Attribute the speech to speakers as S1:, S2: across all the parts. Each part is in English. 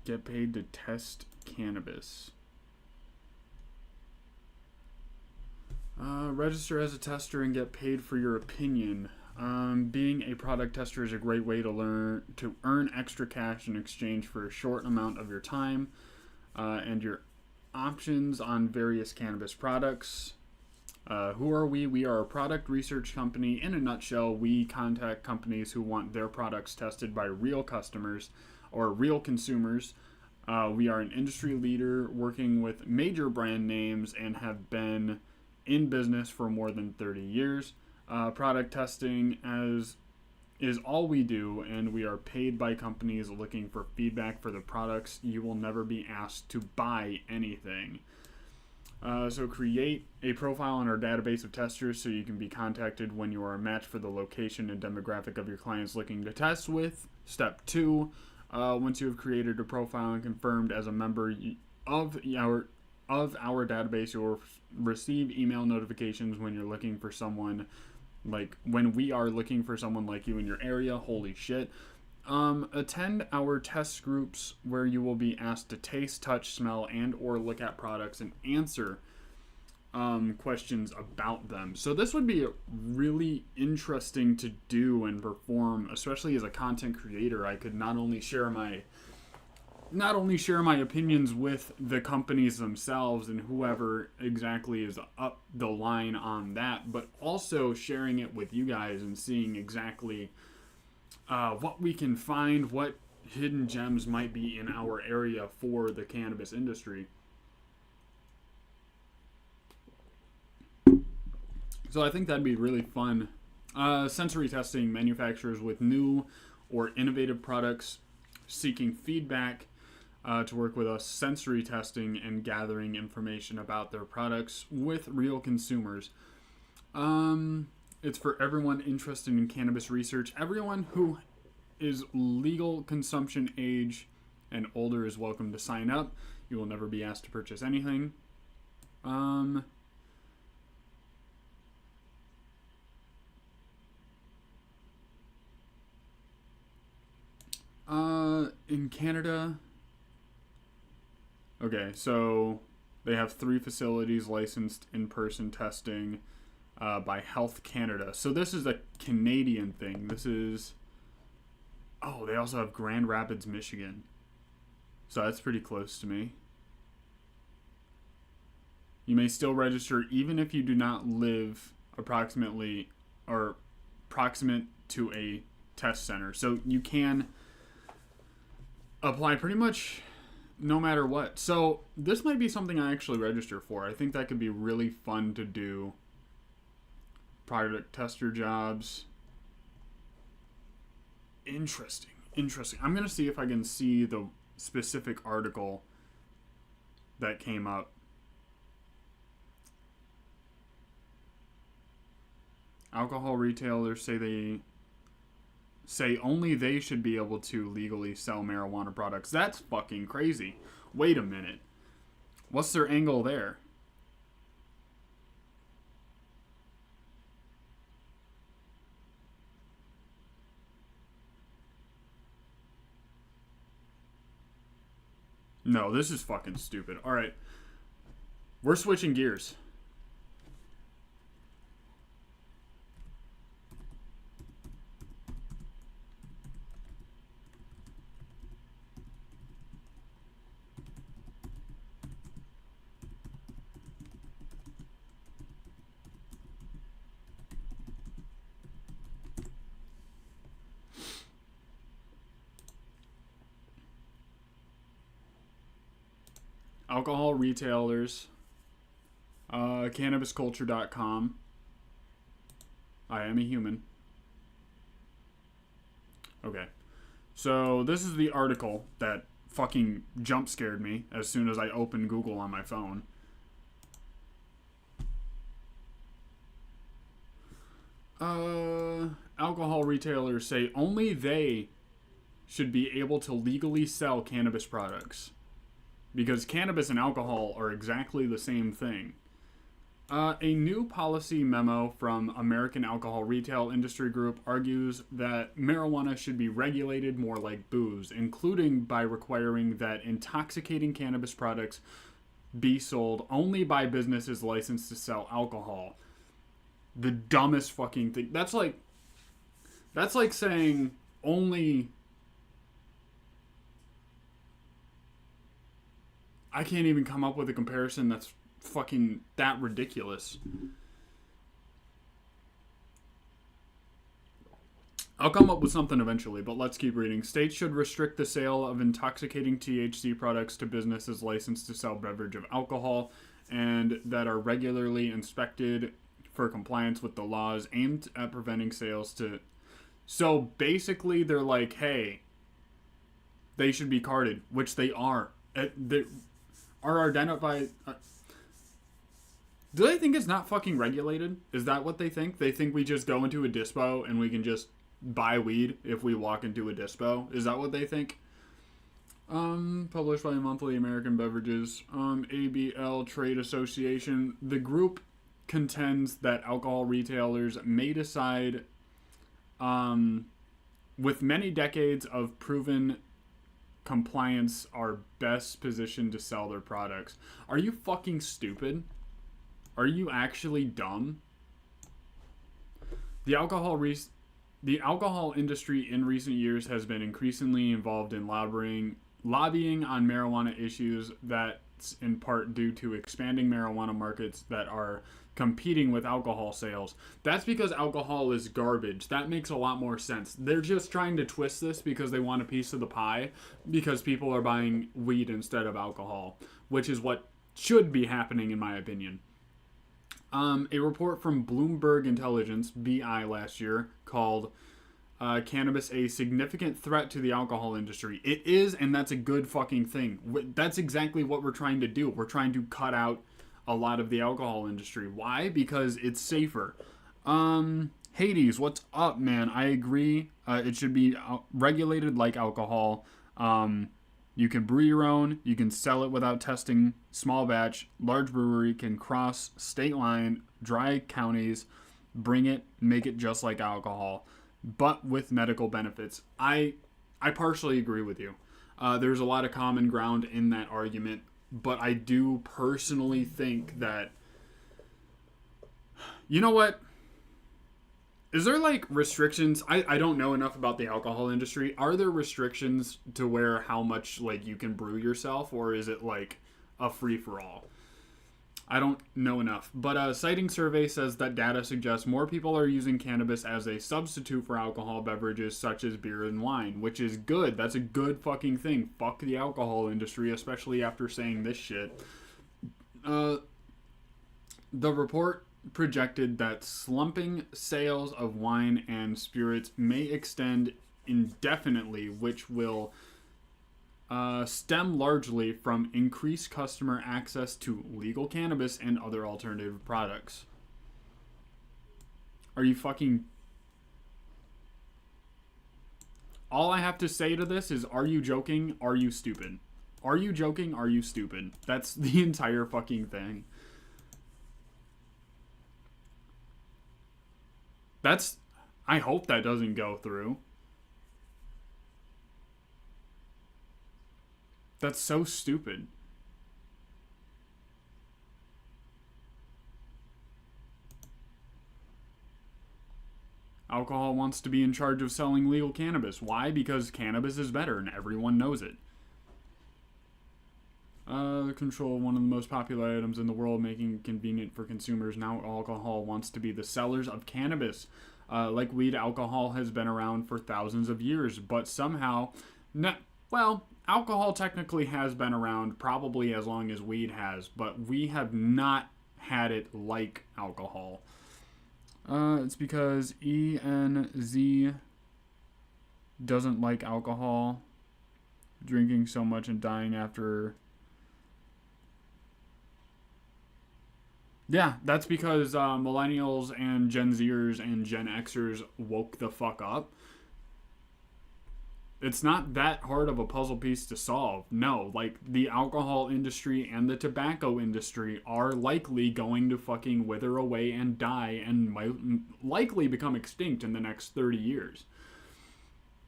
S1: get paid to test cannabis. Register as a tester and get paid for your opinion. Being a product tester is a great way to earn extra cash in exchange for a short amount of your time and your options on various cannabis products. Who are we? We are a product research company. In a nutshell, we contact companies who want their products tested by real customers or real consumers. We are an industry leader working with major brand names and have been in business for more than 30 years. Product testing is all we do, and we are paid by companies looking for feedback for the products. You will never be asked to buy anything. So create a profile in our database of testers so you can be contacted when you are a match for the location and demographic of your clients looking to test with. Step 2, once you have created a profile and confirmed as a member of our database, you'll receive email notifications when you're looking for someone, like when we are looking for someone like you in your area. Holy shit. Attend our test groups where you will be asked to taste, touch, smell, and or look at products and answer questions about them. So this would be really interesting to do and perform, especially as a content creator. I could not only share my opinions with the companies themselves and whoever exactly is up the line on that, but also sharing it with you guys and seeing exactly what we can find, what hidden gems might be in our area for the cannabis industry. So I think that'd be really fun. Sensory testing manufacturers with new or innovative products seeking feedback to work with us, sensory testing and gathering information about their products with real consumers. It's for everyone interested in cannabis research. Everyone who is legal consumption age and older is welcome to sign up. You will never be asked to purchase anything. In Canada, okay, so they have 3 facilities licensed in-person testing by Health Canada. So this is a Canadian thing. This is... Oh, they also have Grand Rapids, Michigan. So that's pretty close to me. You may still register even if you do not live proximate to a test center. So you can apply pretty much no matter what. So this might be something I actually register for. I think that could be really fun to do. Product tester jobs. Interesting. I'm going to see if I can see the specific article that came up. Alcohol retailers say only they should be able to legally sell marijuana products. That's fucking crazy. Wait a minute. What's their angle there? No, this is fucking stupid. Alright. We're switching gears. Alcohol retailers, cannabisculture.com. I am a human. Okay. So this is the article that fucking jump scared me as soon as I opened Google on my phone. Alcohol retailers say only they should be able to legally sell cannabis products. Because cannabis and alcohol are exactly the same thing. A new policy memo from American Alcohol Retail Industry Group argues that marijuana should be regulated more like booze, including by requiring that intoxicating cannabis products be sold only by businesses licensed to sell alcohol. The dumbest fucking thing. That's like saying only. I can't even come up with a comparison that's fucking that ridiculous. I'll come up with something eventually, but let's keep reading. States should restrict the sale of intoxicating THC products to businesses licensed to sell beverage of alcohol and that are regularly inspected for compliance with the laws aimed at preventing sales to... So basically they're like, hey, they should be carded, which they are. They are identified... Do they think it's not fucking regulated? Is that what they think? They think we just go into a dispo and we can just buy weed if we walk into a dispo? Is that what they think? Published by Monthly American Beverages, ABL Trade Association. The group contends that alcohol retailers may decide, with many decades of proven compliance, are best positioned to sell their products. Are you fucking stupid? Are you actually dumb? The alcohol industry in recent years has been increasingly involved in lobbying on marijuana issues. That's in part due to expanding marijuana markets that are competing with alcohol sales. That's because alcohol is garbage. That makes a lot more sense. They're just trying to twist this because they want a piece of the pie, because people are buying weed instead of alcohol, which is what should be happening in my opinion. A report from Bloomberg Intelligence, BI, last year called cannabis a significant threat to the alcohol industry. It is, and that's a good fucking thing. That's exactly what we're trying to do. We're trying to cut out a lot of the alcohol industry. Why? Because it's safer. Hades, what's up, man? I agree. It should be regulated like alcohol. You can brew your own. You can sell it without testing. Small batch. Large brewery can cross state line, dry counties, bring it, make it just like alcohol, but with medical benefits. I partially agree with you. There's a lot of common ground in that argument, but I do personally think that... You know what? Is there like restrictions? I don't know enough about the alcohol industry. Are there restrictions to where how much like you can brew yourself, or is it like a free-for-all? I don't know enough. But a citing survey says that data suggests more people are using cannabis as a substitute for alcohol beverages such as beer and wine, which is good. That's a good fucking thing. Fuck the alcohol industry, especially after saying this shit. The report projected that slumping sales of wine and spirits may extend indefinitely, which will stem largely from increased customer access to legal cannabis and other alternative products. Are you fucking... All I have to say to this is, are you joking? Are you stupid? Are you joking? Are you stupid? That's the entire fucking thing. I hope that doesn't go through. That's so stupid. Alcohol wants to be in charge of selling legal cannabis. Why? Because cannabis is better and everyone knows it. Control one of the most popular items in the world, making it convenient for consumers. Now alcohol wants to be the sellers of cannabis. Like weed, alcohol has been around for thousands of years, but somehow... alcohol technically has been around probably as long as weed has, but we have not had it like alcohol. It's because ENZ doesn't like alcohol, drinking so much and dying after... Yeah, that's because millennials and Gen Zers and Gen Xers woke the fuck up. It's not that hard of a puzzle piece to solve. No, like the alcohol industry and the tobacco industry are likely going to fucking wither away and die and might likely become extinct in the next 30 years.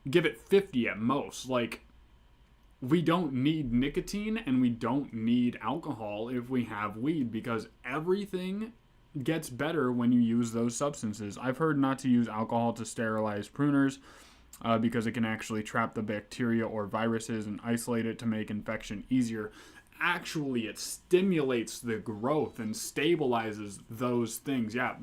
S1: Give it 50 at most. Like, we don't need nicotine and we don't need alcohol if we have weed, because everything gets better when you use those substances. I've heard not to use alcohol to sterilize pruners, because it can actually trap the bacteria or viruses and isolate it to make infection easier. Actually, it stimulates the growth and stabilizes those things. Yeah,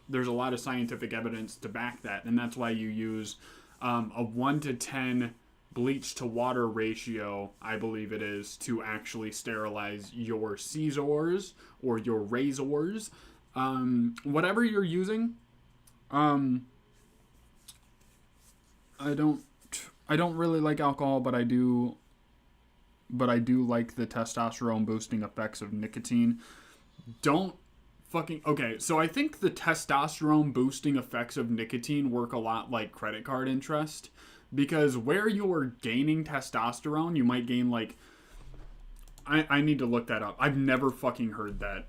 S1: there's a lot of scientific evidence to back that, and that's why you use a 1 to 10 bleach to water ratio, I believe it is, to actually sterilize your scissors or your razors. Whatever you're using. I don't really like alcohol, but I do like the testosterone boosting effects of nicotine. Don't fucking okay, so I think the testosterone boosting effects of nicotine work a lot like credit card interest, because where you're gaining testosterone, you might gain like I need to look that up. I've never fucking heard that.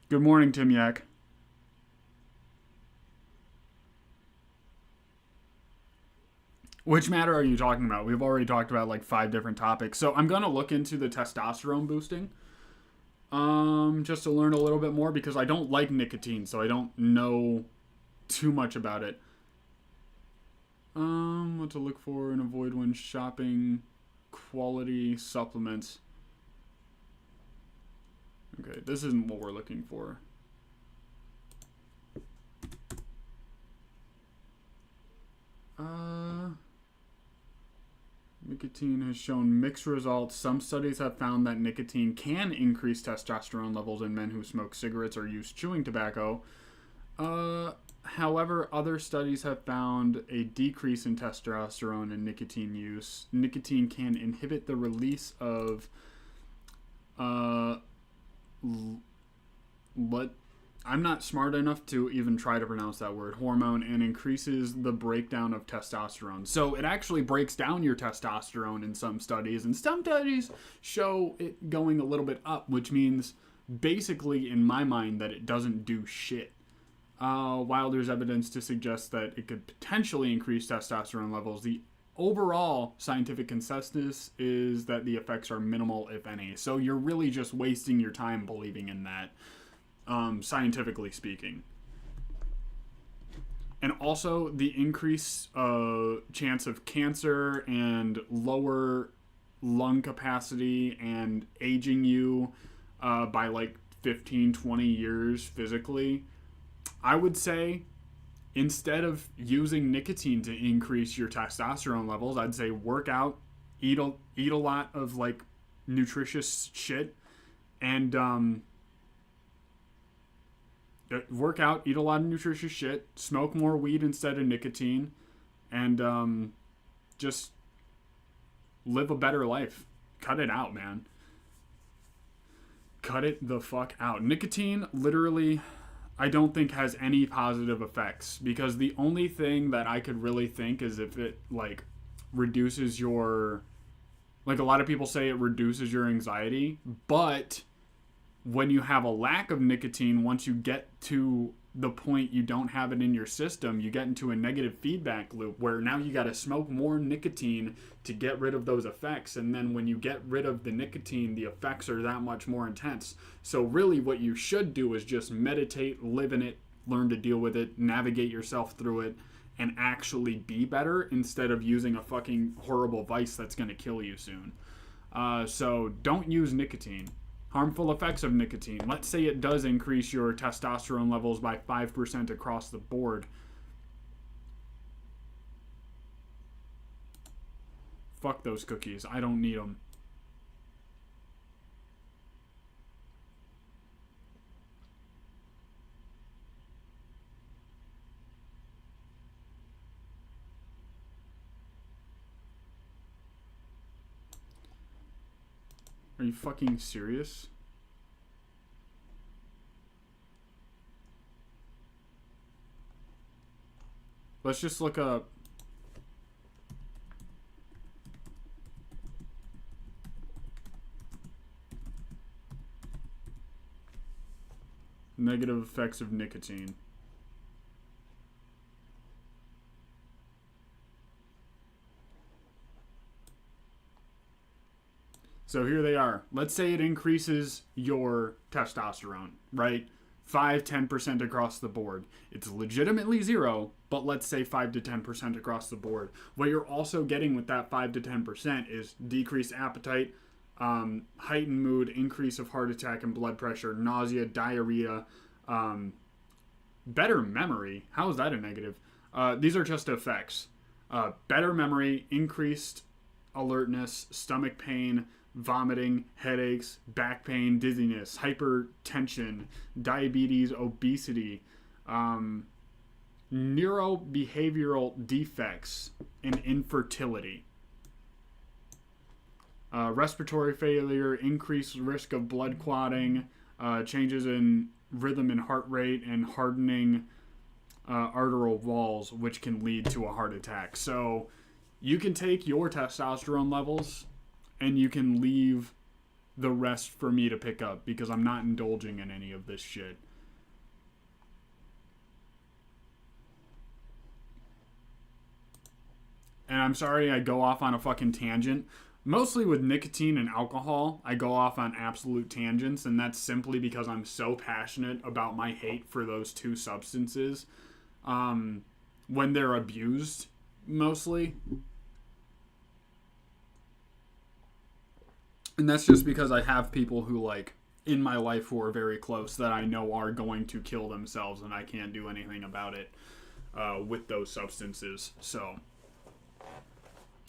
S1: Good morning, Tim Yak. Which matter are you talking about? We've already talked about like 5 different topics. So I'm going to look into the testosterone boosting. Just to learn a little bit more, because I don't like nicotine, so I don't know too much about it. What to look for and avoid when shopping quality supplements. Okay, this isn't what we're looking for. Nicotine has shown mixed results. Some studies have found that nicotine can increase testosterone levels in men who smoke cigarettes or use chewing tobacco. However, other studies have found a decrease in testosterone in nicotine use. Nicotine can inhibit the release of I'm not smart enough to even try to pronounce that word, hormone, and increases the breakdown of testosterone. So it actually breaks down your testosterone in some studies, and some studies show it going a little bit up, which means basically, in my mind, that it doesn't do shit. While there's evidence to suggest that it could potentially increase testosterone levels, the overall scientific consensus is that the effects are minimal, if any. So you're really just wasting your time believing in that. Scientifically speaking. And also the increased chance of cancer and lower lung capacity and aging you by like 15, 20 years physically. I would say instead of using nicotine to increase your testosterone levels, I'd say work out, eat a lot of like nutritious shit, and work out, eat a lot of nutritious shit, smoke more weed instead of nicotine, and just live a better life. Cut it out, man. Cut it the fuck out. Nicotine, literally, I don't think has any positive effects, because the only thing that I could really think is if it, like, reduces your... Like, a lot of people say it reduces your anxiety, but... when you have a lack of nicotine, once you get to the point you don't have it in your system, you get into a negative feedback loop where now you got to smoke more nicotine to get rid of those effects. And then when you get rid of the nicotine, the effects are that much more intense. So really what you should do is just meditate, live in it, learn to deal with it, navigate yourself through it, and actually be better instead of using a fucking horrible vice that's going to kill you soon. So don't use nicotine. Harmful effects of nicotine. Let's say it does increase your testosterone levels by 5% across the board. Fuck those cookies. I don't need them. Are you fucking serious? Let's just look up negative effects of nicotine. So here they are. Let's say it increases your testosterone, right? 5-10% across the board. It's legitimately zero, but let's say 5 to 10% across the board. What you're also getting with that 5 to 10% is decreased appetite, heightened mood, increase of heart attack and blood pressure, nausea, diarrhea, better memory. How is that a negative? These are just effects. Better memory, increased alertness, stomach pain, vomiting, headaches, back pain, dizziness, hypertension, diabetes, obesity, neurobehavioral defects, and infertility. Respiratory failure, increased risk of blood clotting, changes in rhythm and heart rate, and hardening arterial walls, which can lead to a heart attack. So you can take your testosterone levels and you can leave the rest for me to pick up because I'm not indulging in any of this shit. And I'm sorry I go off on a fucking tangent. Mostly with nicotine and alcohol, I go off on absolute tangents, and that's simply because I'm so passionate about my hate for those two substances when they're abused, mostly. And that's just because I have people who, like, in my life who are very close that I know are going to kill themselves, and I can't do anything about it with those substances. So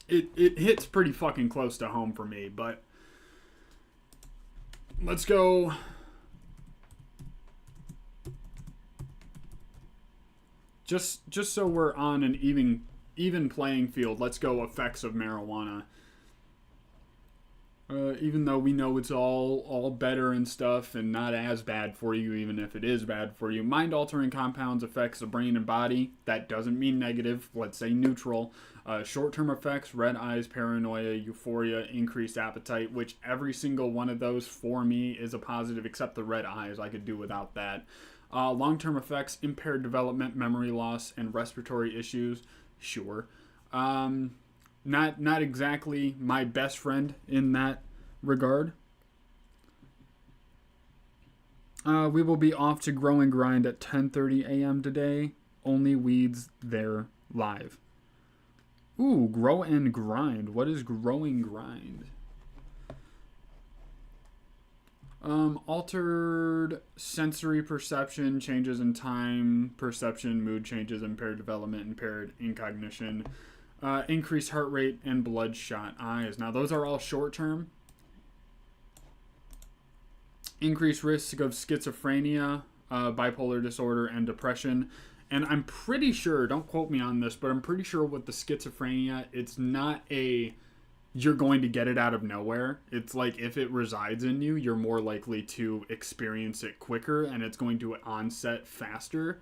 S1: it hits pretty fucking close to home for me. But let's go. Just so we're on an even playing field, let's go effects of marijuana. Even though we know it's all better and stuff and not as bad for you, even if it is bad for you. Mind-altering compounds affects the brain and body. That doesn't mean negative. Let's say neutral. Short-term effects, red eyes, paranoia, euphoria, increased appetite, which every single one of those for me is a positive, except the red eyes. I could do without that. Long-term effects, impaired development, memory loss, and respiratory issues. Sure. Not exactly my best friend in that regard. We will be off to Grow and Grind at 10:30 a.m. today. Only weeds there live. Ooh, Grow and Grind. What is Grow and Grind? Altered sensory perception, changes in time, perception, mood changes, impaired development, impaired incognition. Increased heart rate and bloodshot eyes. Now, those are all short-term. Increased risk of schizophrenia, bipolar disorder, and depression. And I'm pretty sure, don't quote me on this, but I'm pretty sure with the schizophrenia, it's not you're going to get it out of nowhere. It's like if it resides in you, you're more likely to experience it quicker, and it's going to onset faster.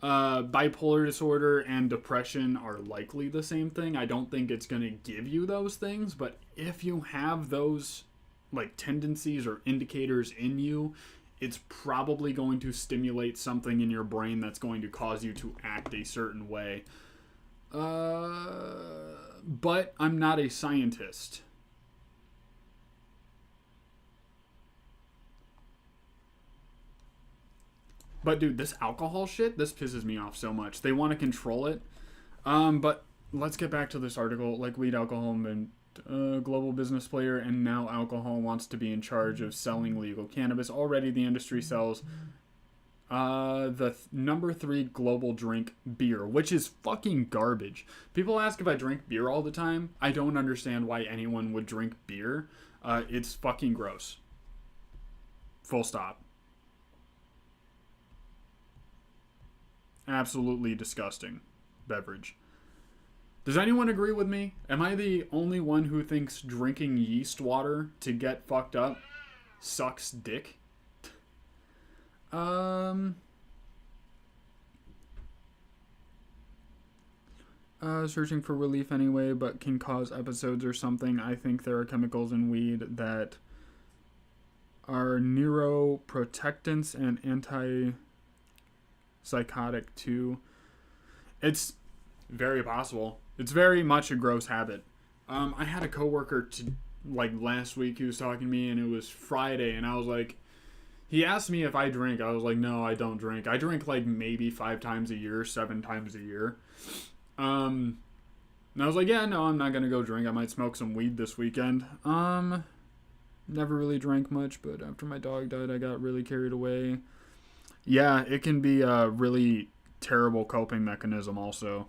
S1: Bipolar disorder and depression are likely the same thing. I don't think it's going to give you those things, but if you have those like tendencies or indicators in you, it's probably going to stimulate something in your brain that's going to cause you to act a certain way. But I'm not a scientist. But dude, this alcohol shit, this pisses me off so much. They want to control it. But let's get back to this article. Like weed, alcohol, and global business player, and now alcohol wants to be in charge of selling legal cannabis. Already the industry sells the number 3 global drink, beer, which is fucking garbage. People ask if I drink beer all the time. I don't understand why anyone would drink beer. It's fucking gross. Full stop. Absolutely disgusting beverage. Does anyone agree with me? Am I the only one who thinks drinking yeast water to get fucked up sucks dick? Searching for relief anyway, but can cause episodes or something. I think there are chemicals in weed that are neuroprotectants and antipsychotic too. It's very possible. It's very much a gross habit. I had a coworker last week. He was talking to me, and it was Friday, and I was like, he asked me if I drink. I was like, no, I don't drink. I drink like maybe 5 times a year, 7 times a year. And I was like, yeah, no, I'm not gonna go drink. I might smoke some weed this weekend. Never really drank much, but after my dog died, I got really carried away. Yeah, it can be a really terrible coping mechanism also.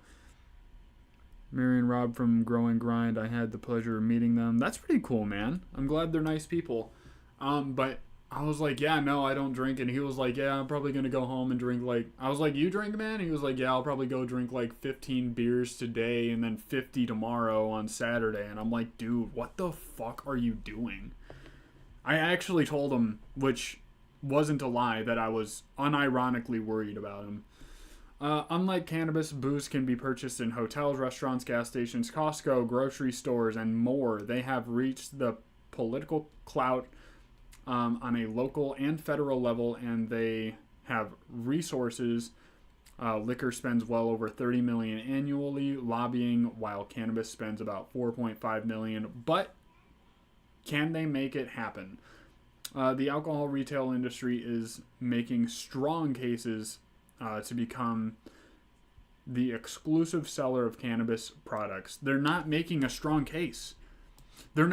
S1: Mary and Rob from Grow and Grind, I had the pleasure of meeting them. That's pretty cool, man. I'm glad they're nice people. But I was like, yeah, no, I don't drink. And he was like, yeah, I'm probably going to go home and drink I was like, you drink, man? He was like, yeah, I'll probably go drink 15 beers today and then 50 tomorrow on Saturday. And I'm like, dude, what the fuck are you doing? I actually told him, which wasn't a lie, that I was unironically worried about him. Unlike cannabis, booze can be purchased in hotels, restaurants, gas stations, Costco, grocery stores, and more. They have reached the political clout on a local and federal level, and they have resources. Liquor spends well over $30 million annually lobbying, while cannabis spends about $4.5 million. But can they make it happen? The alcohol retail industry is making strong cases to become the exclusive seller of cannabis products. They're not making a strong case. They're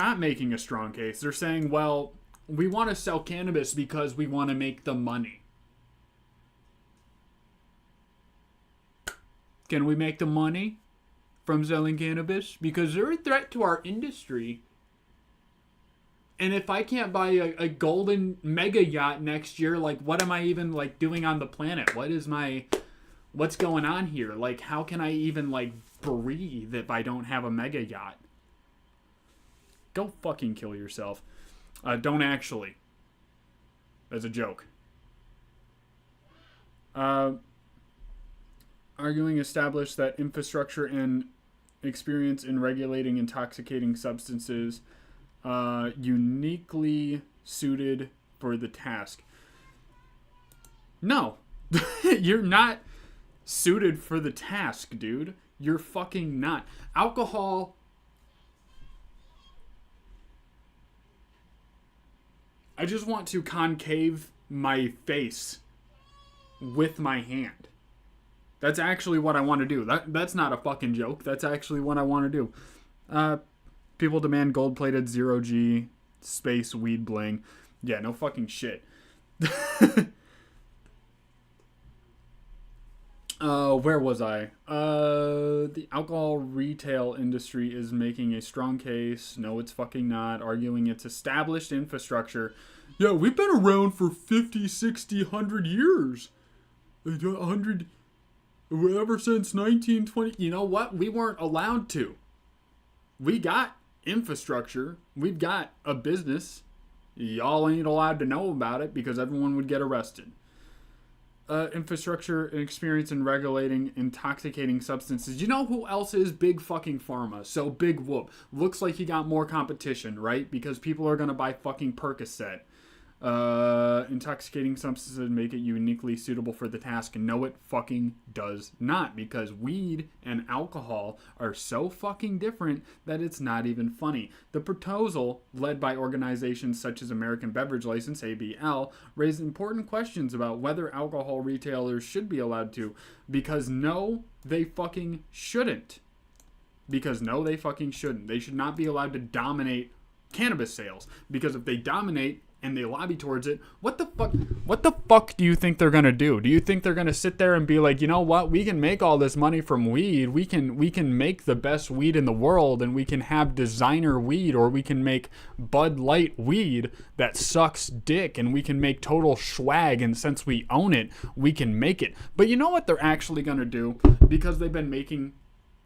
S1: saying, well, we want to sell cannabis because we want to make the money. Can we make the money from selling cannabis? Because they're a threat to our industry. And if I can't buy a golden mega yacht next year, what am I even doing on the planet? What's going on here? How can I even breathe if I don't have a mega yacht? Go fucking kill yourself. Don't actually. As a joke. Arguing established that infrastructure and experience in regulating intoxicating substances uniquely suited for the task. No. You're not suited for the task, dude. You're fucking not. Alcohol... I just want to concave my face with my hand. That's actually what I want to do. That's not a fucking joke. That's actually what I want to do. People demand gold-plated 0G space weed bling. Yeah, no fucking shit. Where was I? The alcohol retail industry is making a strong case. No, it's fucking not. Arguing its established infrastructure. Yeah, we've been around for 50, 60, 100 years. 100... Ever since 1920. You know what? We weren't allowed to. We got infrastructure. We've got a business. Y'all ain't allowed to know about it because everyone would get arrested. Infrastructure and experience in regulating intoxicating substances. You know who else is? Big fucking pharma. So big whoop. Looks like you got more competition, right? Because people are going to buy fucking Percocet. Intoxicating substances make it uniquely suitable for the task. No, it fucking does not, because weed and alcohol are so fucking different that it's not even funny. The proposal, led by organizations such as American Beverage License, ABL, raised important questions about whether alcohol retailers should be allowed to, because no, they fucking shouldn't. Because no, they fucking shouldn't. They should not be allowed to dominate cannabis sales, because if they dominate and they lobby towards it, what the fuck do you think they're gonna do? Do you think they're gonna sit there and be like, you know what, we can make all this money from weed, we can make the best weed in the world, and we can have designer weed, or we can make Bud Light weed that sucks dick, and we can make total swag, and since we own it, we can make it. But you know what they're actually gonna do? Because they've been making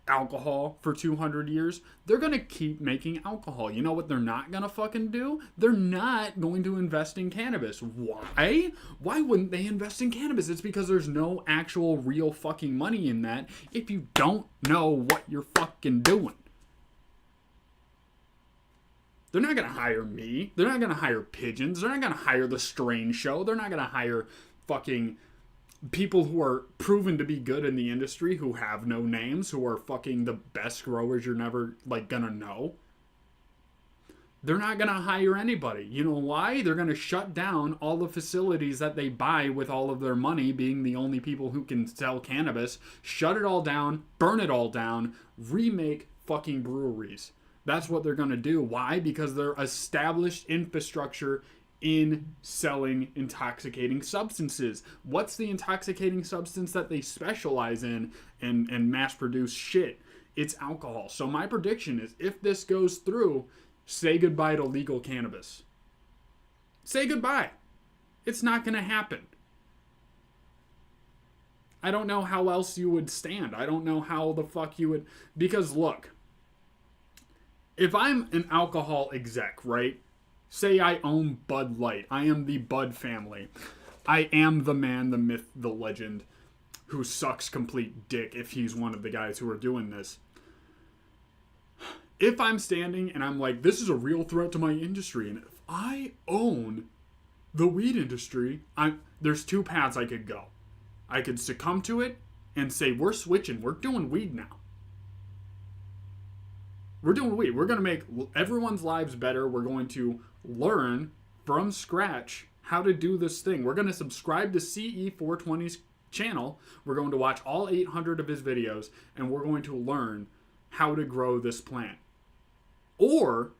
S1: alcohol for 200 years, they're going to keep making alcohol. You know what they're not going to fucking do? They're not going to invest in cannabis. Why? Why wouldn't they invest in cannabis? It's because there's no actual real fucking money in that if you don't know what you're fucking doing. They're not going to hire me. They're not going to hire pigeons. They're not going to hire the Strange Show. They're not going to hire fucking people who are proven to be good in the industry, who have no names, who are fucking the best growers you're never, like, gonna know. They're not gonna hire anybody. You know why? They're gonna shut down all the facilities that they buy with all of their money, being the only people who can sell cannabis. Shut it all down, burn it all down, remake fucking breweries. That's what they're gonna do. Why? Because they're established infrastructure in selling intoxicating substances. What's the intoxicating substance that they specialize in and mass produce shit? It's alcohol. So my prediction is, if this goes through, say goodbye to legal cannabis. Say goodbye. It's not going to happen. I don't know how else you would stand. I don't know how the fuck you would... Because look, if I'm an alcohol exec, right? Say I own Bud Light. I am the Bud family. I am the man, the myth, the legend, who sucks complete dick if he's one of the guys who are doing this. If I'm standing and I'm like, this is a real threat to my industry, and if I own the weed industry, there's two paths I could go. I could succumb to it and say, we're switching. We're doing weed now. We're doing weed. We're going to make everyone's lives better. We're going to learn from scratch how to do this thing. We're going to subscribe to CE420's channel. We're going to watch all 800 of his videos, and we're going to learn how to grow this plant. Or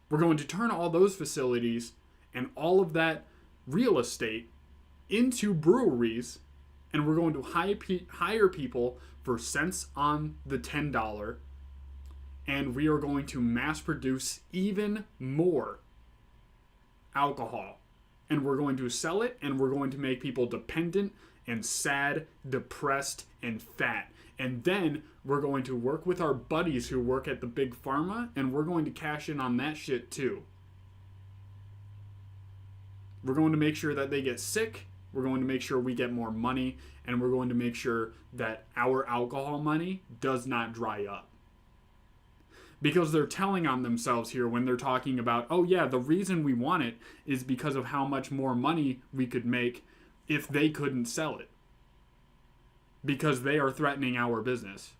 S1: we're going to turn all those facilities and all of that real estate into breweries, and we're going to hire people for cents on the $10, and we are going to mass produce even more alcohol. And we're going to sell it, and we're going to make people dependent and sad, depressed, and fat. And then we're going to work with our buddies who work at the big pharma, and we're going to cash in on that shit too. We're going to make sure that they get sick. We're going to make sure we get more money, and we're going to make sure that our alcohol money does not dry up. Because they're telling on themselves here when they're talking about, oh yeah, the reason we want it is because of how much more money we could make if they couldn't sell it. Because they are threatening our business.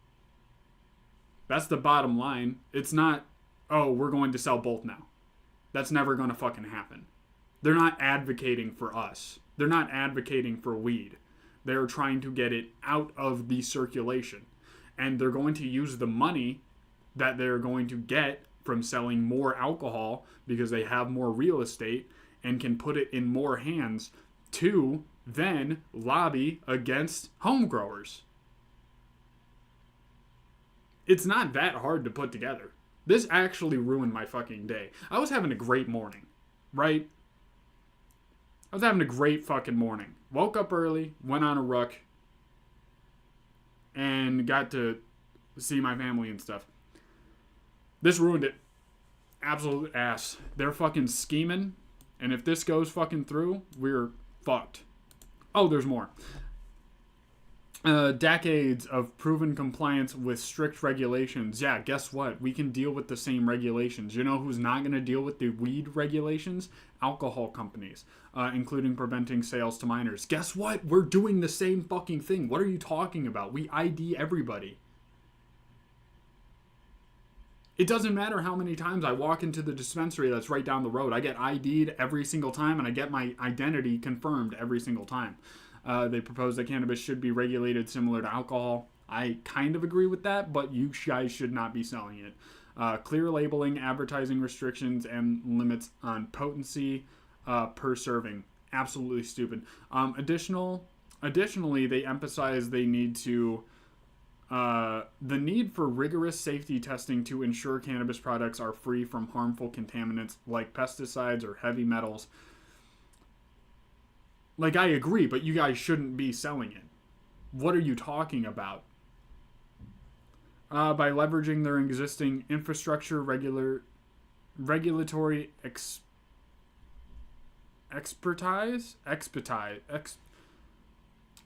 S1: That's the bottom line. It's not, oh, we're going to sell both now. That's never going to fucking happen. They're not advocating for us. They're not advocating for weed. They're trying to get it out of the circulation. And they're going to use the money that they're going to get from selling more alcohol because they have more real estate and can put it in more hands to then lobby against home growers. It's not that hard to put together. This actually ruined my fucking day. I was having a great morning, right? I was having a great fucking morning. Woke up early, went on a ruck, and got to see my family and stuff. This ruined it. Absolute ass. They're fucking scheming, and if this goes fucking through, we're fucked. Oh, there's more. Decades of proven compliance with strict regulations. Yeah, guess what? We can deal with the same regulations. You know who's not going to deal with the weed regulations? Alcohol companies, including preventing sales to minors. Guess what? We're doing the same fucking thing. What are you talking about? We ID everybody. It doesn't matter how many times I walk into the dispensary that's right down the road. I get ID'd every single time, and I get my identity confirmed every single time. They propose that cannabis should be regulated similar to alcohol. I kind of agree with that, but you guys should not be selling it. Clear labeling, advertising restrictions, and limits on potency per serving. Absolutely stupid. Additionally, they emphasize they need to... the need for rigorous safety testing to ensure cannabis products are free from harmful contaminants like pesticides or heavy metals. Like, I agree, but you guys shouldn't be selling it. What are you talking about? by leveraging their existing infrastructure, regulatory expertise.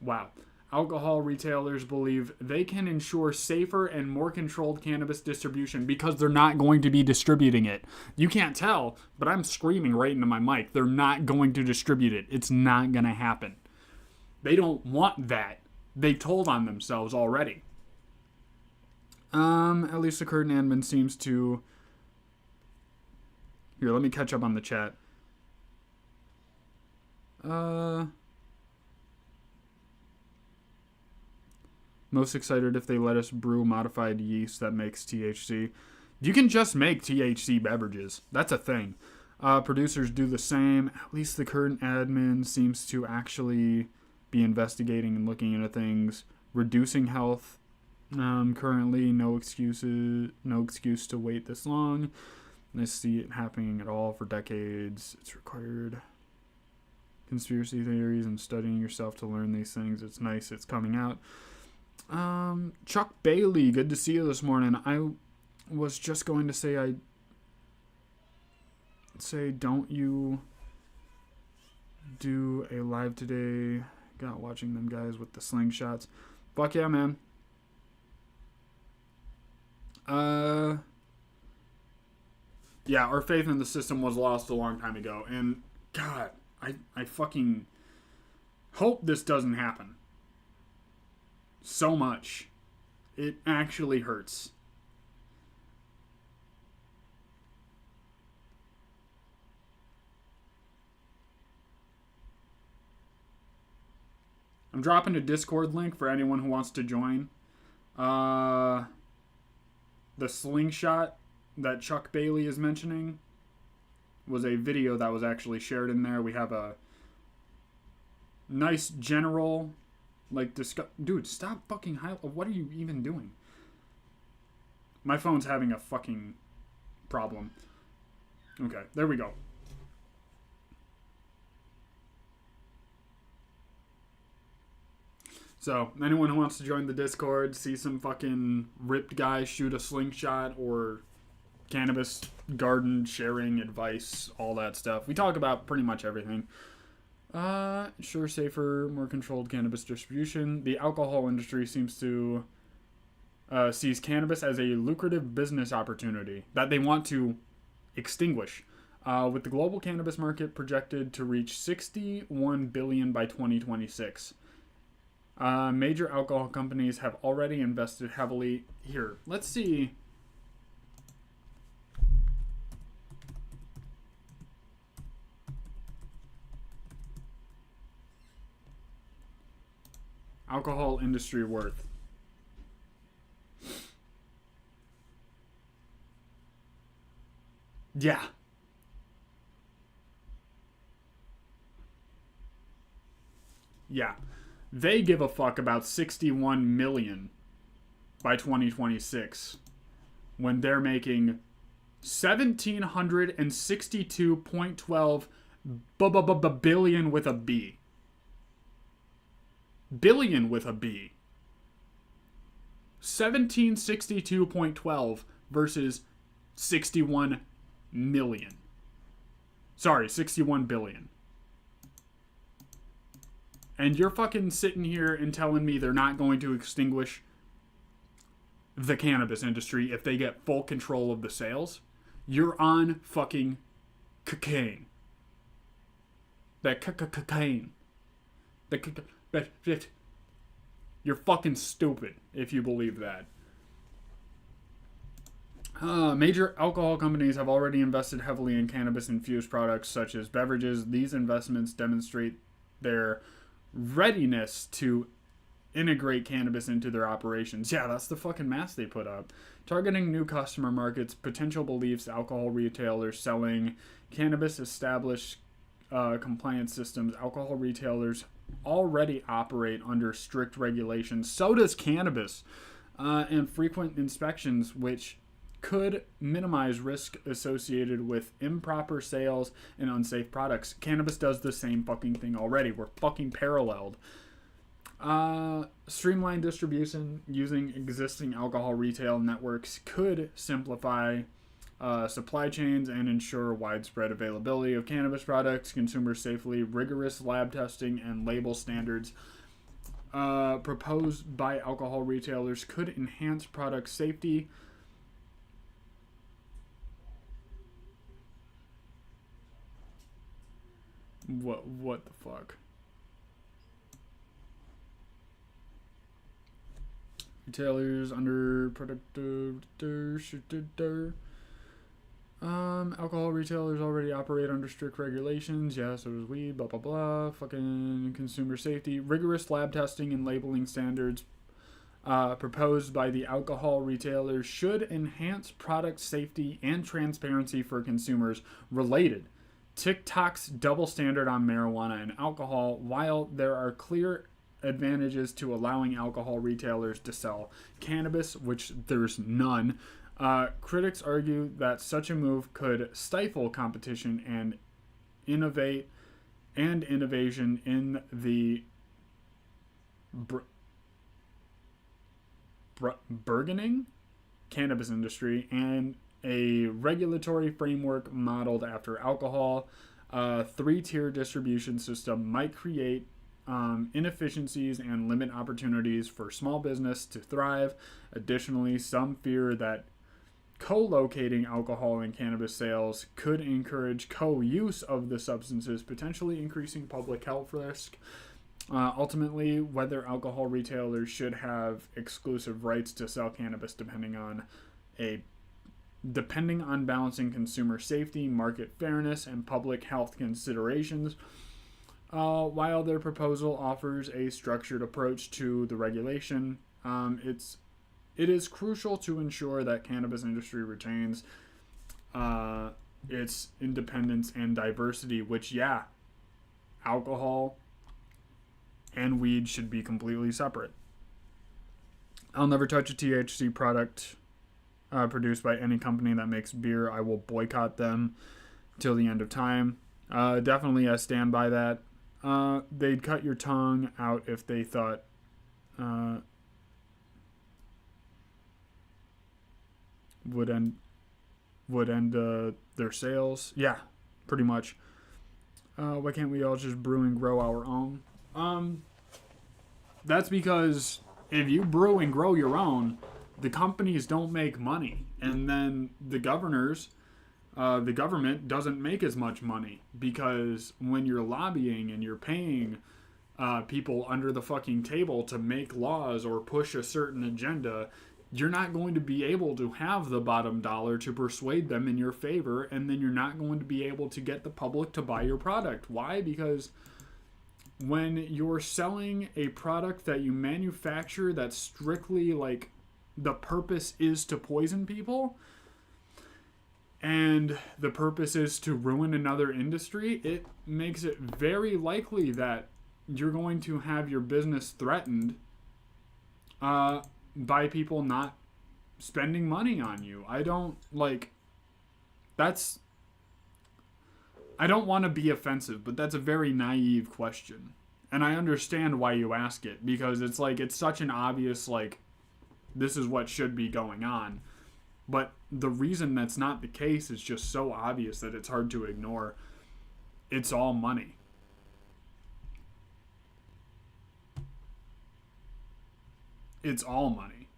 S1: Wow. Alcohol retailers believe they can ensure safer and more controlled cannabis distribution because they're not going to be distributing it. You can't tell, but I'm screaming right into my mic. They're not going to distribute it. It's not going to happen. They don't want that. They told on themselves already. At least the current admin seems to... Here, let me catch up on the chat. Most excited if they let us brew modified yeast that makes THC. You can just make THC beverages. That's a thing. Producers do the same. At least the current admin seems to actually be investigating and looking into things. Reducing health. Currently, no excuse to wait this long. I see it happening at all for decades. It's required. Conspiracy theories and studying yourself to learn these things. It's nice. It's coming out. Chuck Bailey, good to see you this morning. I was just going to say, don't you do a live today? Got watching them guys with the slingshots. Fuck yeah, man. Yeah, our faith in the system was lost a long time ago. And, God, I fucking hope this doesn't happen. So much. It actually hurts. I'm dropping a Discord link for anyone who wants to join. The slingshot that Chuck Bailey is mentioning was a video that was actually shared in there. We have a nice general, dude, stop fucking what are you even doing? My phone's having a fucking problem. Okay, there we go. So, anyone who wants to join the Discord, see some fucking ripped guy shoot a slingshot or cannabis garden sharing advice, all that stuff. We talk about pretty much everything. Sure, safer, more controlled cannabis distribution. The alcohol industry seems to sees cannabis as a lucrative business opportunity that they want to extinguish. With the global cannabis market projected to reach $61 billion by 2026. Major alcohol companies have already invested heavily here. Let's see. Alcohol industry worth. Yeah. Yeah. They give a fuck about 61 million by 2026 when they're making 1,762.12 billion with a B. Billion with a B. 1762.12 versus 61 million. Sorry, 61 billion. And you're fucking sitting here and telling me they're not going to extinguish the cannabis industry if they get full control of the sales? You're on fucking cocaine. That cocaine. You're fucking stupid if you believe that. Major alcohol companies have already invested heavily in cannabis-infused products such as beverages. These investments demonstrate their readiness to integrate cannabis into their operations. Yeah, that's the fucking mask they put up. Targeting new customer markets, potential beliefs, alcohol retailers selling cannabis, established compliance systems. Alcohol retailers already operate under strict regulations. So does cannabis, and frequent inspections, which could minimize risk associated with improper sales and unsafe products. Cannabis does the same fucking thing already. We're fucking paralleled. Streamlined distribution using existing alcohol retail networks could simplify supply chains and ensure widespread availability of cannabis products, consumers safely. Rigorous lab testing and label standards proposed by alcohol retailers could enhance product safety. What the fuck? Retailers under alcohol retailers already operate under strict regulations. Yeah, so does we. Blah blah blah. Fucking consumer safety. Rigorous lab testing and labeling standards proposed by the alcohol retailers should enhance product safety and transparency for consumers. Related, TikTok's double standard on marijuana and alcohol. While there are clear advantages to allowing alcohol retailers to sell cannabis, which there's none, critics argue that such a move could stifle competition and innovation in the burgeoning cannabis industry and a regulatory framework modeled after alcohol. A three-tier distribution system might create inefficiencies and limit opportunities for small business to thrive. Additionally, some fear that co-locating alcohol and cannabis sales could encourage co-use of the substances, potentially increasing public health risk. Ultimately, whether alcohol retailers should have exclusive rights to sell cannabis depending on balancing consumer safety, market fairness, and public health considerations. While their proposal offers a structured approach to the regulation, it is crucial to ensure that cannabis industry retains its independence and diversity, which, yeah, alcohol and weed should be completely separate. I'll never touch a THC product produced by any company that makes beer. I will boycott them till the end of time. Definitely, I stand by that. They'd cut your tongue out if they thought would end their sales. Yeah, pretty much. Why can't we all just brew and grow our own? That's because if you brew and grow your own, the companies don't make money, and then the government doesn't make as much money, because when you're lobbying and you're paying people under the fucking table to make laws or push a certain agenda, you're not going to be able to have the bottom dollar to persuade them in your favor, and then you're not going to be able to get the public to buy your product. Why? Because when you're selling a product that you manufacture that's strictly like the purpose is to poison people, and the purpose is to ruin another industry, it makes it very likely that you're going to have your business threatened by people not spending money on you. I don't want to be offensive, but that's a very naive question. And I understand why you ask it, because it's such an obvious, this is what should be going on. But the reason that's not the case is just so obvious that it's hard to ignore. It's all money. It's all money.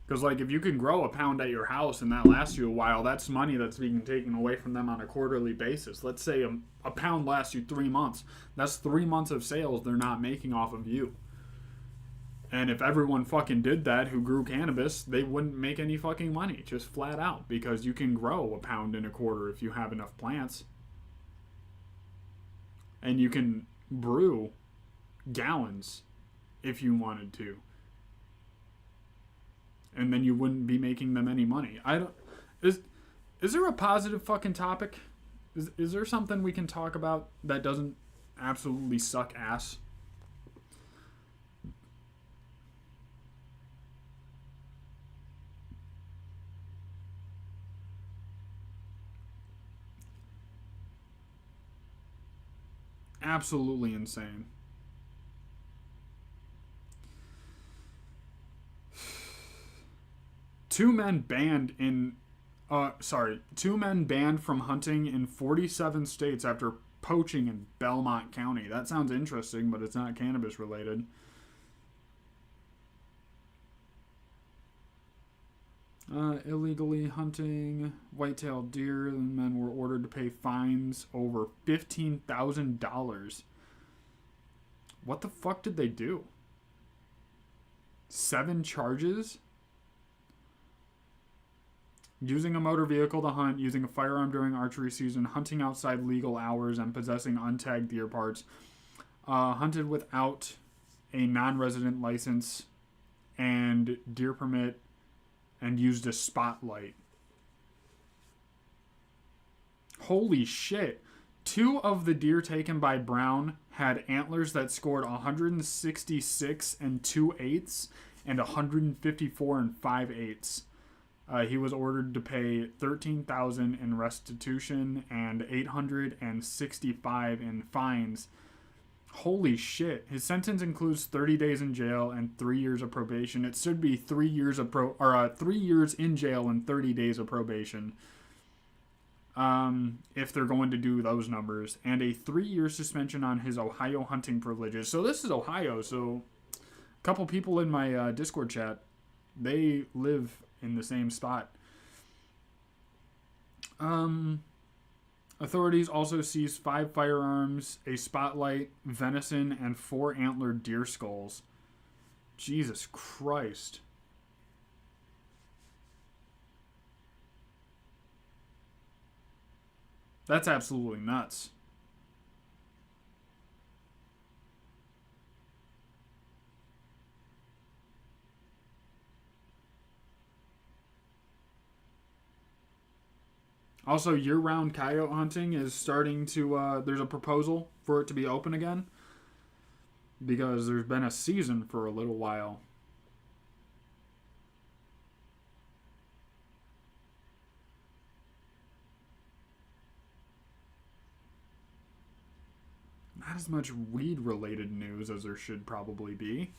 S1: Because, if you can grow a pound at your house and that lasts you a while, that's money that's being taken away from them on a quarterly basis. Let's say a pound lasts you 3 months. That's 3 months of sales they're not making off of you. And if everyone fucking did that who grew cannabis, they wouldn't make any fucking money, just flat out. Because you can grow a pound in a quarter if you have enough plants. And you can brew gallons if you wanted to. And then you wouldn't be making them any money. Is there a positive fucking topic? Is there something we can talk about that doesn't absolutely suck ass. Absolutely insane. Two men banned from hunting in 47 states after poaching in Belmont County. That sounds interesting, but it's not cannabis related. Illegally hunting white-tailed deer. The men were ordered to pay fines over $15,000. What the fuck did they do? 7 charges? Using a motor vehicle to hunt, using a firearm during archery season, hunting outside legal hours, and possessing untagged deer parts. Hunted without a non-resident license and deer permit, and used a spotlight. Holy shit. 2 of the deer taken by Brown had antlers that scored 166 and 2/8 and 154 and 5/8. He was ordered to pay $13,000 in restitution and $865 in fines. Holy shit. His sentence includes 30 days in jail and 3 years of probation. It should be 3 years of 3 years in jail and 30 days of probation. If they're going to do those numbers, and a 3-year suspension on his Ohio hunting privileges. So this is Ohio. So a couple people in my Discord chat, they live in the same spot. Authorities also seized 5 firearms, a spotlight, venison, and 4 antlered deer skulls. Jesus Christ. That's absolutely nuts. Also, year-round coyote hunting is starting to, there's a proposal for it to be open again. Because there's been a season for a little while. Not as much weed-related news as there should probably be.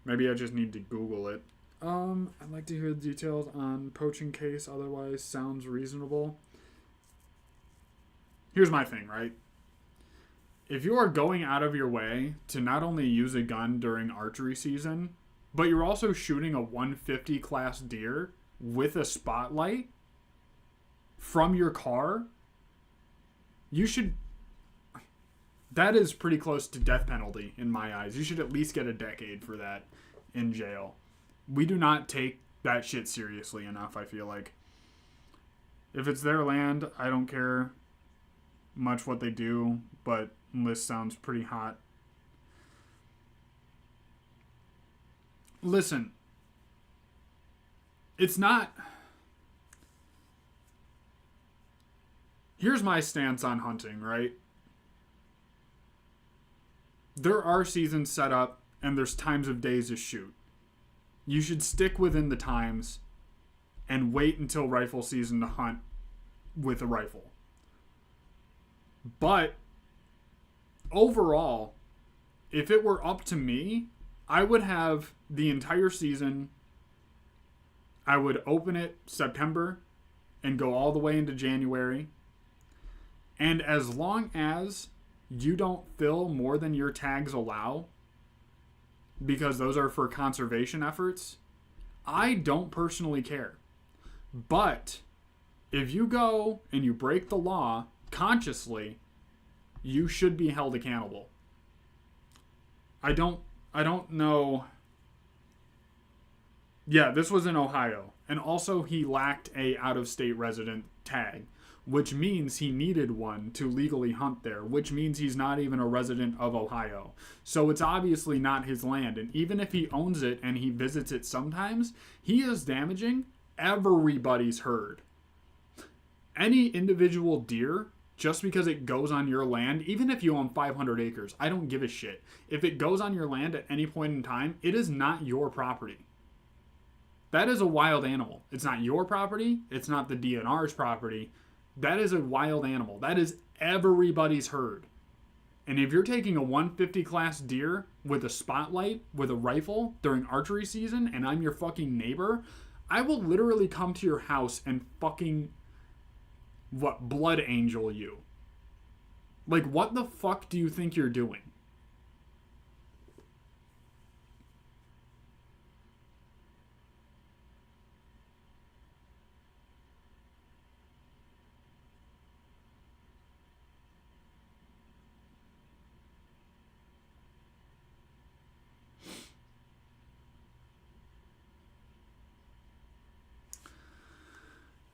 S1: Maybe I just need to Google it. I'd like to hear the details on poaching case, otherwise sounds reasonable. Here's my thing, right? If you are going out of your way to not only use a gun during archery season, but you're also shooting a 150 class deer with a spotlight from your car, you should... That is pretty close to death penalty in my eyes. You should at least get a decade for that in jail. We do not take that shit seriously enough, I feel like. If it's their land, I don't care much what they do, but this sounds pretty hot. Listen, it's not... Here's my stance on hunting, right? There are seasons set up, and there's times of days to shoot. You should stick within the times and wait until rifle season to hunt with a rifle. But overall, if it were up to me, I would have the entire season. I would open it September and go all the way into January. And as long as you don't fill more than your tags allow, because those are for conservation efforts, I don't personally care. But if you go and you break the law consciously, you should be held accountable. I don't know. Yeah, this was in Ohio. And also he lacked a out-of-state resident tag, which means he needed one to legally hunt there, which means he's not even a resident of Ohio. So it's obviously not his land. And even if he owns it and he visits it sometimes, he is damaging everybody's herd. Any individual deer just because it goes on your land, even if you own 500 acres, I don't give a shit. If it goes on your land at any point in time, it is not your property. That is a wild animal. It's not your property. It's not the DNR's property. That is a wild animal. That is everybody's herd. And if you're taking a 150 class deer with a spotlight, with a rifle during archery season, and I'm your fucking neighbor, I will literally come to your house and fucking blood angel you. Like, what the fuck do you think you're doing?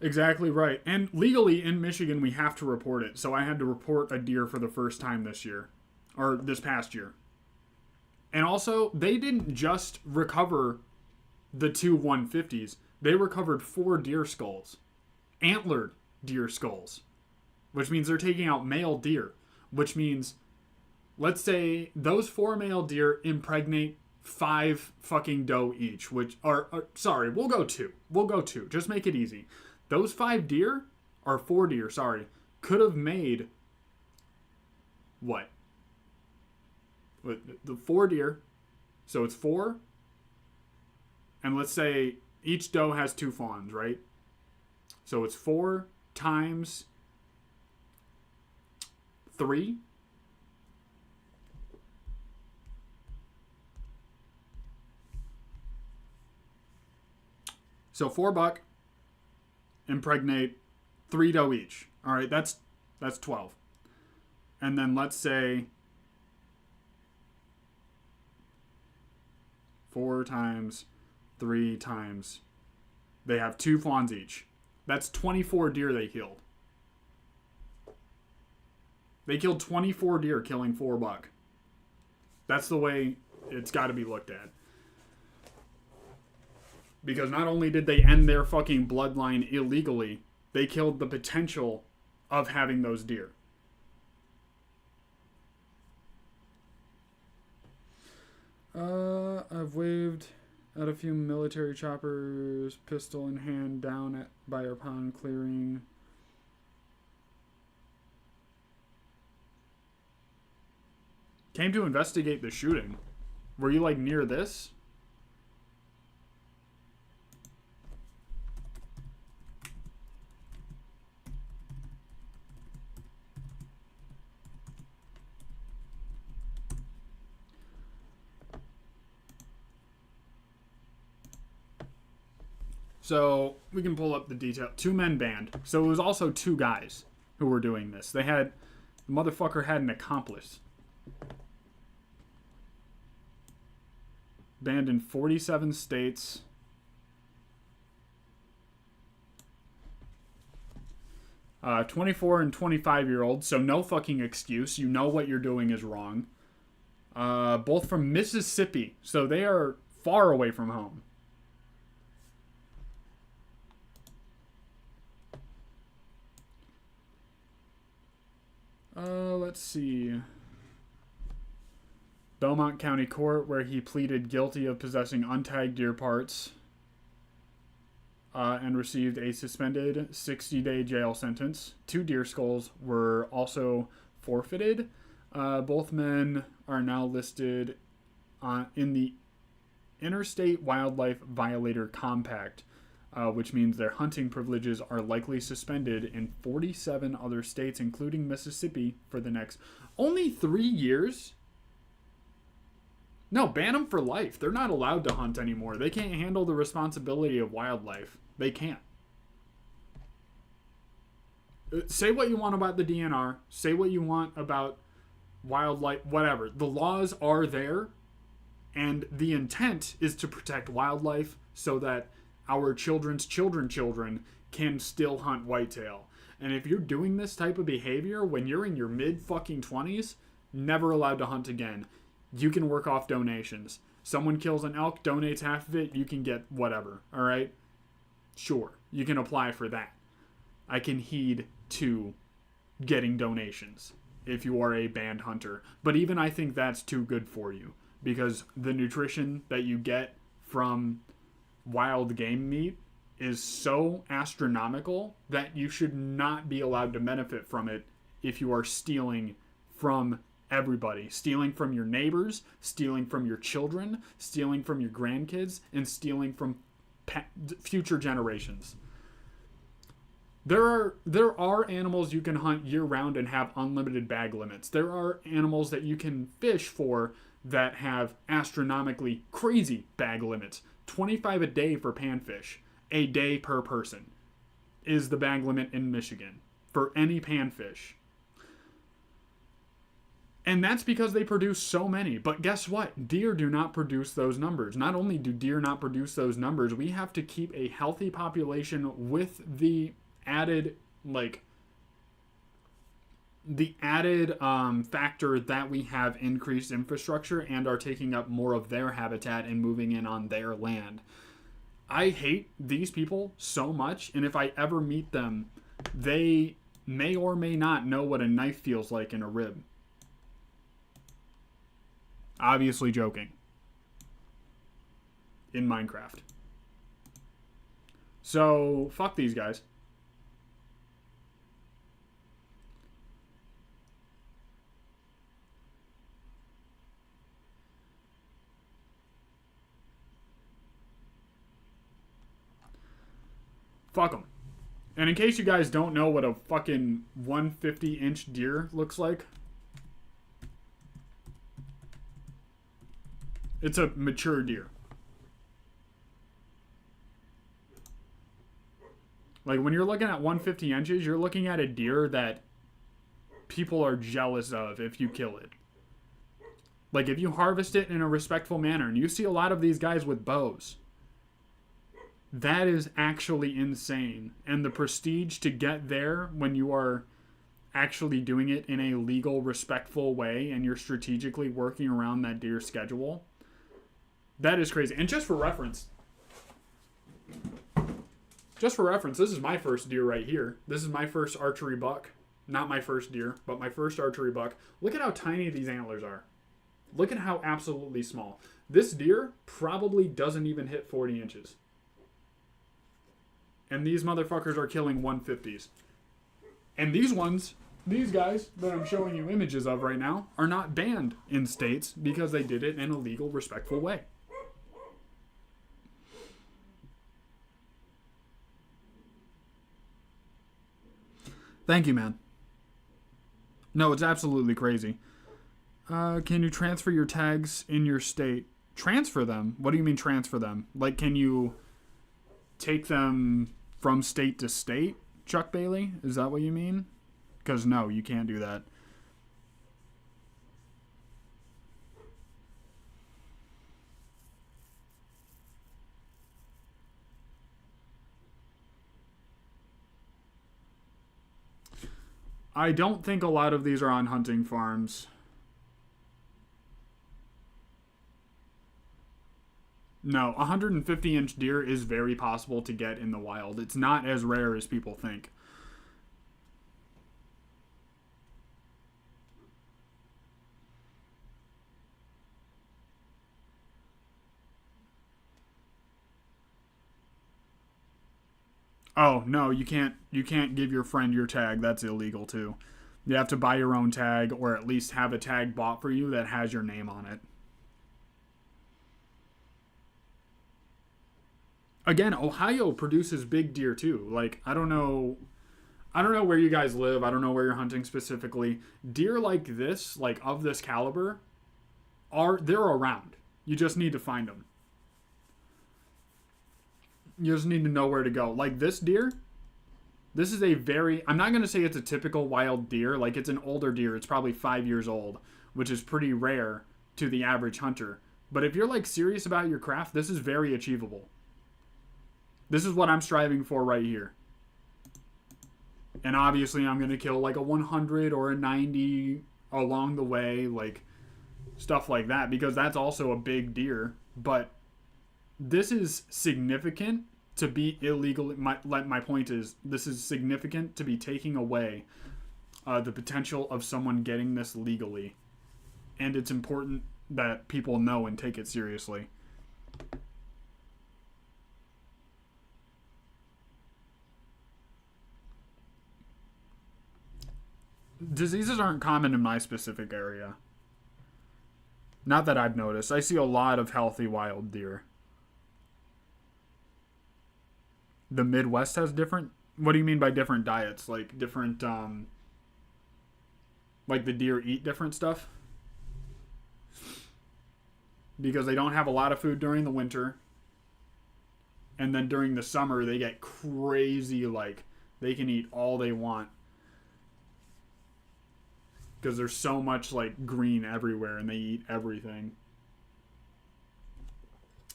S1: Exactly right. And legally in Michigan, we have to report it. So I had to report a deer for the first time this year, or this past year. And also, they didn't just recover the two 150s. They recovered 4 deer skulls. Antlered deer skulls. Which means they're taking out male deer. Which means, let's say those 4 male deer impregnate 5 fucking doe each. Which are sorry, we'll go 2. We'll go 2. Just make it easy. Those 5 deer, or 4 deer, sorry, could have made what? The 4 deer, so it's 4, and let's say each doe has 2 fawns, right? So it's 4 times 3. So 4 buck impregnate 3 doe each. All right, that's 12. And then let's say 4 times 3 times, they have 2 fawns each. That's 24 deer they killed. They killed 24 deer, killing 4 buck. That's the way it's got to be looked at. Because not only did they end their fucking bloodline illegally, they killed the potential of having those deer. I've waved at a few military choppers, pistol in hand, down by our pond clearing. Came to investigate the shooting. Were you like near this? So we can pull up the detail. 2 men banned. So it was also 2 guys who were doing this. The motherfucker had an accomplice. Banned in 47 states. Uh, 24 and 25-year-olds, so no fucking excuse. You know what you're doing is wrong. Both from Mississippi, so they are far away from home. Let's see. Belmont County Court, where he pleaded guilty of possessing untagged deer parts and received a suspended 60-day jail sentence. 2 deer skulls were also forfeited. Both men are now listed in the Interstate Wildlife Violator Compact, which means their hunting privileges are likely suspended in 47 other states, including Mississippi, for the next only 3 years. No, ban them for life. They're not allowed to hunt anymore. They can't handle the responsibility of wildlife. They can't. Say what you want about the DNR. Say what you want about wildlife, whatever. The laws are there, and the intent is to protect wildlife so that our children's children can still hunt whitetail. And if you're doing this type of behavior when you're in your mid-fucking-20s, never allowed to hunt again. You can work off donations. Someone kills an elk, donates half of it, you can get whatever, all right? Sure, you can apply for that. I can heed to getting donations if you are a band hunter. But even I think that's too good for you, because the nutrition that you get from wild game meat is so astronomical that you should not be allowed to benefit from it if you are stealing from everybody. Stealing from your neighbors, stealing from your children, stealing from your grandkids, and stealing from future generations. There are animals you can hunt year-round and have unlimited bag limits. There are animals that you can fish for that have astronomically crazy bag limits. 25 a day for panfish. A day per person is the bag limit in Michigan for any panfish. And that's because they produce so many. But guess what? Deer do not produce those numbers. Not only do deer not produce those numbers, we have to keep a healthy population with the added factor that we have increased infrastructure and are taking up more of their habitat and moving in on their land. I hate these people so much, and if I ever meet them, they may or may not know what a knife feels like in a rib. Obviously joking. In Minecraft. So, fuck these guys. Fuck them. And in case you guys don't know what a fucking 150-inch deer looks like, it's a mature deer. Like, when you're looking at 150 inches, you're looking at a deer that people are jealous of if you kill it. Like, if you harvest it in a respectful manner, and you see a lot of these guys with bows, that is actually insane. And the prestige to get there when you are actually doing it in a legal, respectful way and you're strategically working around that deer schedule, that is crazy. And just for reference, this is my first deer right here. This is my first archery buck. Not my first deer, but my first archery buck. Look at how tiny these antlers are. Look at how absolutely small. This deer probably doesn't even hit 40 inches. And these motherfuckers are killing 150s. And these guys that I'm showing you images of right now, are not banned in states because they did it in a legal, respectful way. Thank you, man. No, it's absolutely crazy. Can you transfer your tags in your state? Transfer them? What do you mean transfer them? Like, can you take them from state to state, Chuck Bailey? Is that what you mean? Because no, you can't do that. I don't think a lot of these are on hunting farms. No, 150-inch deer is very possible to get in the wild. It's not as rare as people think. Oh, no, you can't give your friend your tag. That's illegal too. You have to buy your own tag or at least have a tag bought for you that has your name on it. Again, Ohio produces big deer too. Like, I don't know where you guys live. I don't know where you're hunting specifically. Deer like this, like of this caliber, they're around. You just need to find them. You just need to know where to go. Like this deer, this is I'm not going to say it's a typical wild deer. Like, it's an older deer. It's probably 5 years old, which is pretty rare to the average hunter. But if you're like serious about your craft, this is very achievable. This is what I'm striving for right here. And obviously I'm going to kill like a 100 or a 90 along the way, like stuff like that, because that's also a big deer. But this is significant to be illegal. My point is, this is significant to be taking away the potential of someone getting this legally. And it's important that people know and take it seriously. Diseases aren't common in my specific area. Not that I've noticed. I see a lot of healthy wild deer. The Midwest has different. What do you mean by different diets? Like different, like the deer eat different stuff? Because they don't have a lot of food during the winter. And then during the summer, they get crazy, like, they can eat all they want. Because there's so much, like, green everywhere and they eat everything.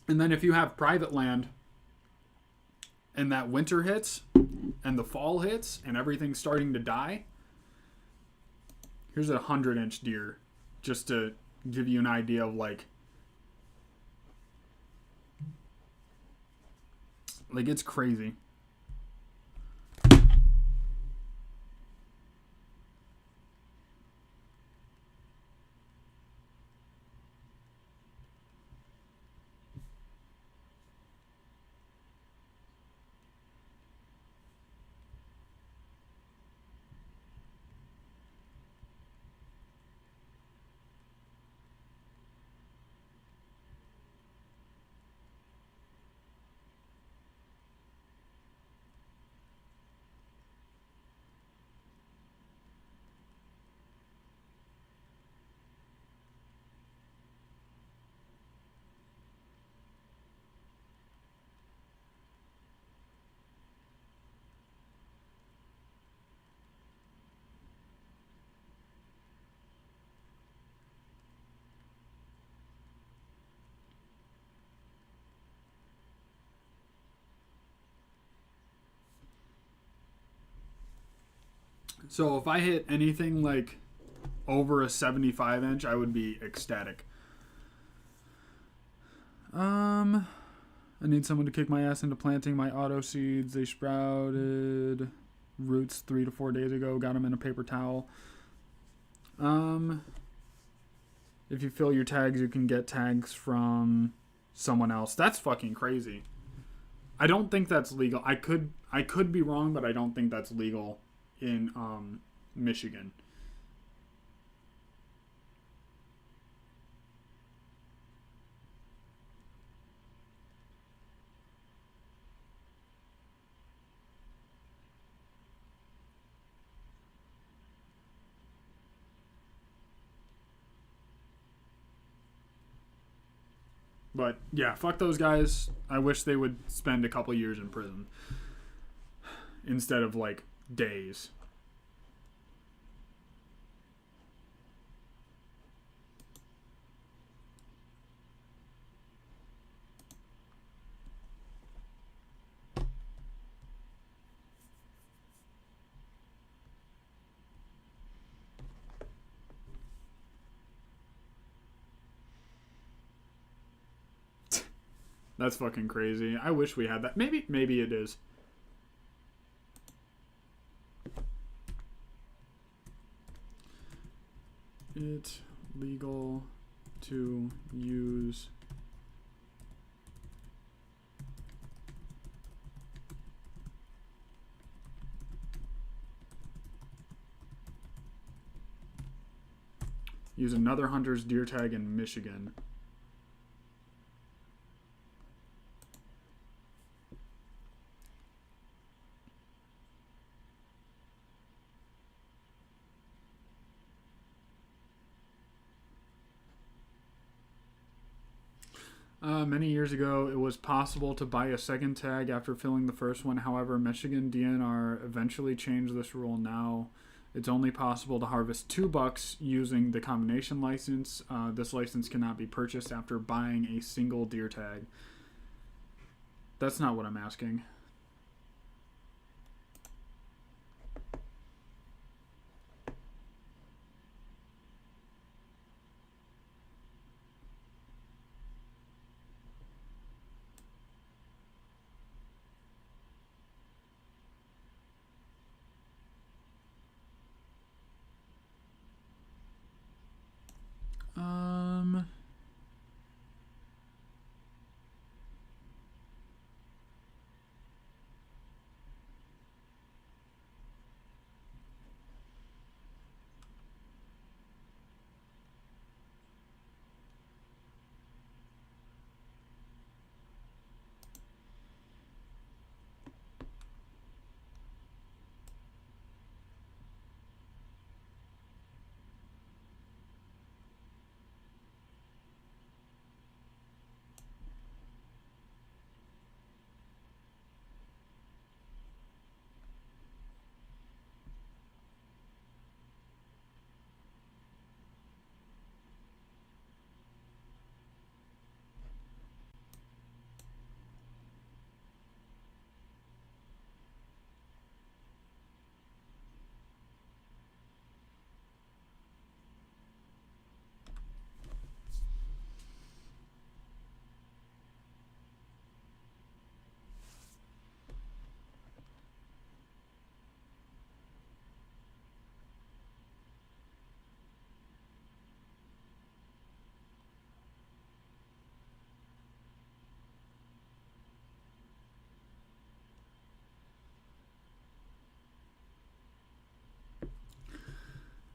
S1: And then if you have private land and that winter hits and the fall hits and everything's starting to die, here's a 100-inch deer just to give you an idea of, like, it's crazy. So if I hit anything like over a 75-inch, I would be ecstatic. I need someone to kick my ass into planting my auto seeds. They sprouted roots 3 to 4 days ago. Got them in a paper towel. If you fill your tags, you can get tags from someone else. That's fucking crazy. I don't think that's legal. I could be wrong, but I don't think that's legal in Michigan. But yeah, fuck those guys. I wish they would spend a couple years in prison instead of like days. That's fucking crazy. I wish we had that. Maybe it is. It's legal to use another hunter's deer tag in Michigan. Many years ago, it was possible to buy a second tag after filling the first one. However, Michigan DNR eventually changed this rule. Now, it's only possible to harvest 2 bucks using the combination license. This license cannot be purchased after buying a single deer tag. That's not what I'm asking.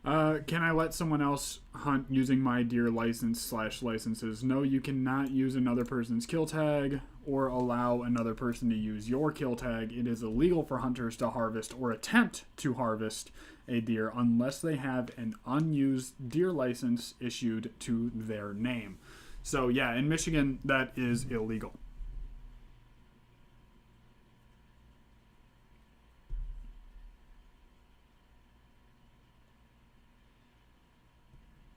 S1: Can I let someone else hunt using my deer license/licenses? No, you cannot use another person's kill tag or allow another person to use your kill tag. It is illegal for hunters to harvest or attempt to harvest a deer unless they have an unused deer license issued to their name. So yeah, in Michigan, that is illegal.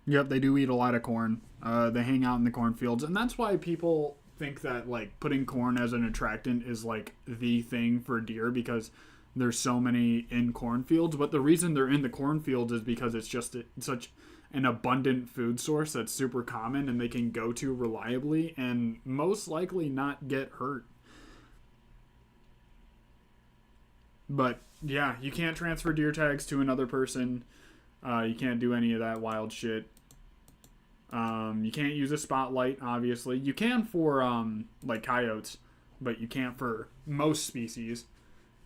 S1: Yep, they do eat a lot of corn. They hang out in the cornfields, and that's why people think that like putting corn as an attractant is like the thing for deer because there's so many in cornfields. But the reason they're in the cornfields is because it's just such an abundant food source that's super common and they can go to reliably and most likely not get hurt. But yeah, you can't transfer deer tags to another person. You can't do any of that wild shit. You can't use a spotlight, obviously. You can for like coyotes, but you can't for most species.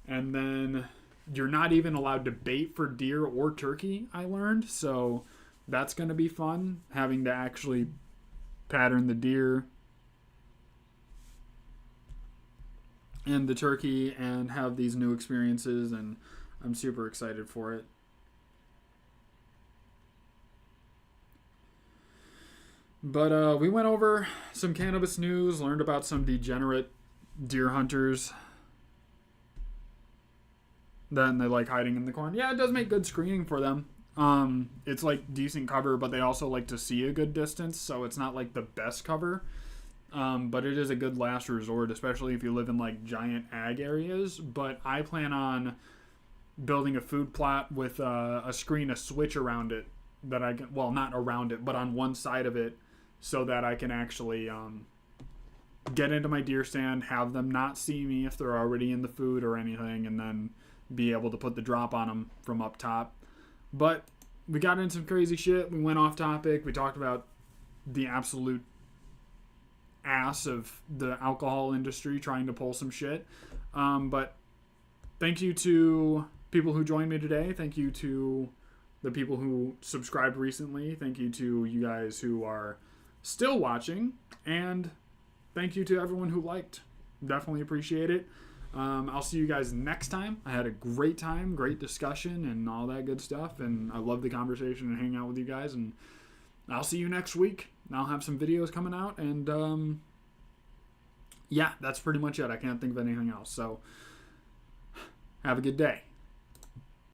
S1: And then you're not even allowed to bait for deer or turkey, I learned. So that's going to be fun, having to actually pattern the deer and the turkey and have these new experiences, and I'm super excited for it. But we went over some cannabis news, learned about some degenerate deer hunters. Then they like hiding in the corn. Yeah, it does make good screening for them. It's like decent cover, but they also like to see a good distance, so it's not like the best cover. But it is a good last resort, especially if you live in like giant ag areas. But I plan on building a food plot with a screen, a switch around it that I can, well, not around it, but on one side of it, so that I can actually get into my deer stand, have them not see me if they're already in the food or anything, and then be able to put the drop on them from up top. But we got into some crazy shit. We went off topic. We talked about the absolute ass of the alcohol industry trying to pull some shit. But thank you to people who joined me today. Thank you to the people who subscribed recently. Thank you to you guys who are still watching. And thank you to everyone who liked. Definitely appreciate it. I'll see you guys next time. I had a great time, great discussion, and all that good stuff. And I love the conversation and hanging out with you guys. And I'll see you next week. I'll have some videos coming out. And yeah, that's pretty much it. I can't think of anything else. So have a good day.